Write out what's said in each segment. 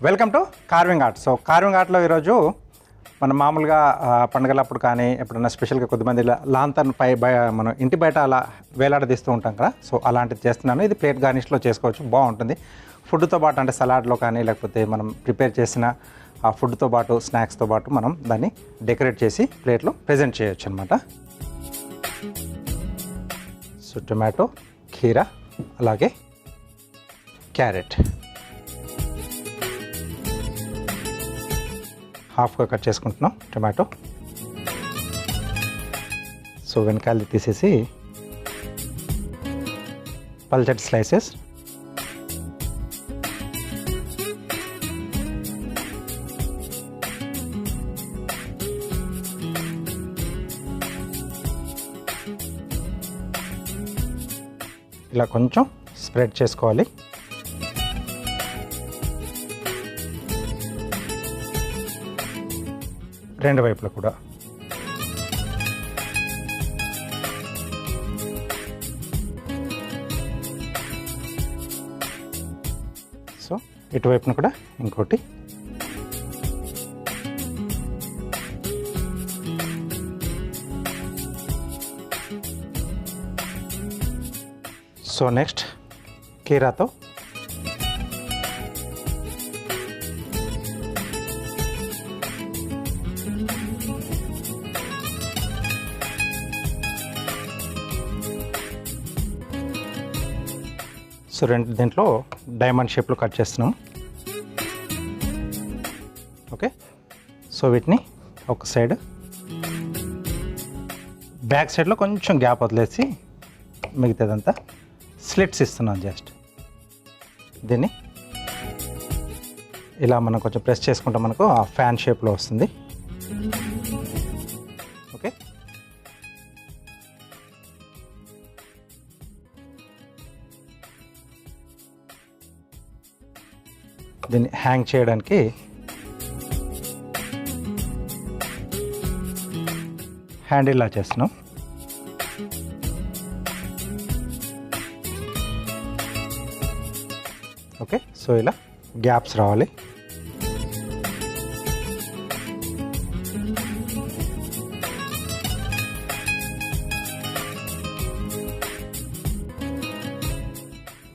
Welcome to carving art. So carving ఆర్ట్లో ఈరోజు మనం మామూలుగా పండుగలప్పుడు కానీ ఎప్పుడైనా స్పెషల్గా కొద్దిమంది లాంతర్న్ మనం ఇంటి బయట అలా వేలాడదీస్తూ ఉంటాం కదా. సో అలాంటిది చేస్తున్నాను. ఇది ప్లేట్ గార్నిష్లో చేసుకోవచ్చు, బాగుంటుంది. ఫుడ్తో పాటు అంటే సలాడ్లో కానీ లేకపోతే మనం ప్రిపేర్ చేసిన ఆ ఫుడ్తో పాటు స్నాక్స్తో పాటు మనం దాన్ని డెకరేట్ చేసి ప్లేట్లో ప్రజెంట్ చేయొచ్చు అనమాట. సో టొమాటో, కీరా, అలాగే క్యారెట్ హాఫ్గా కట్ చేసుకుంటున్నాం. టొమాటో సో వెనకాలది తీసేసి పల్చటి స్లైసెస్, ఇలా కొంచెం స్ప్రెడ్ చేసుకోవాలి. రెండు వైపులా కూడా సో ఇటువైపున కూడా ఇంకోటి. సో నెక్స్ట్ కీరాతో సో రెండు దీంట్లో డైమండ్ షేప్లో కట్ చేస్తున్నాం. ఓకే, సో వీటిని ఒక సైడ్ బ్యాక్ సైడ్లో కొంచెం గ్యాప్ వదిలేసి మిగతాదంతా స్లిట్స్ ఇస్తున్నాం. జస్ట్ దీన్ని ఇలా మనం కొంచెం ప్రెస్ చేసుకుంటే మనకు ఆ ఫ్యాన్ షేప్లో వస్తుంది. ఓకే, దీన్ని హ్యాంగ్ చేయడానికి హ్యాండిల్ లా చేస్తున్నాం. ఓకే, సో ఇలా గ్యాప్స్ రావాలి.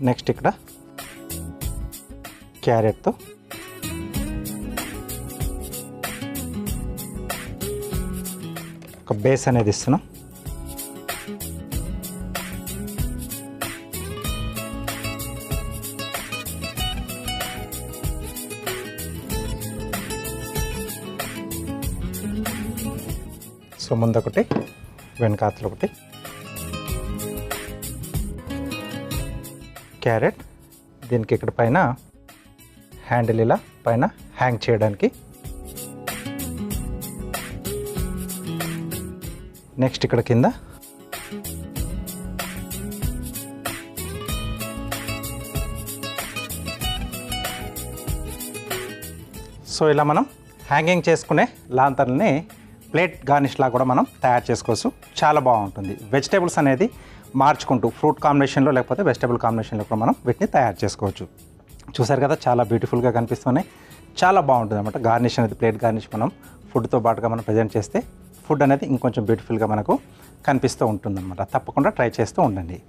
నెక్స్ట్ ఇక్కడ క్యారెట్తో ఒక బేస్ అనేది ఇస్తున్నాం. సో ముందొకటి, వెనకాతలు ఒకటి. క్యారెట్ దీనికి ఇక్కడ పైన హ్యాండిల్ ఇలా పైన హ్యాంగ్ చేయడానికి. నెక్స్ట్ ఇక్కడ కింద సో ఇలా మనం హ్యాంగింగ్ చేసుకునే లాంతర్ని ప్లేట్ గార్నిష్లా కూడా మనం తయారు చేసుకోవచ్చు. చాలా బాగుంటుంది. వెజిటేబుల్స్ అనేది మార్చుకుంటూ ఫ్రూట్ కాంబినేషన్లో లేకపోతే వెజిటేబుల్ కాంబినేషన్లో కూడా మనం వీటిని తయారు చేసుకోవచ్చు. చూసారు కదా, చాలా బ్యూటిఫుల్గా కనిపిస్తున్నాయి. చాలా బాగుంటుంది అన్నమాట. గార్నిష్ అనేది ప్లేట్ గార్నిష్ మనం ఫుడ్తో పాటుగా మనం ప్రజెంట్ చేస్తే ఫుడ్ అనేది ఇంకొంచెం బ్యూటిఫుల్గా మనకు కనిపిస్తూ ఉంటుందన్నమాట. తప్పకుండా ట్రై చేస్తూ ఉండండి.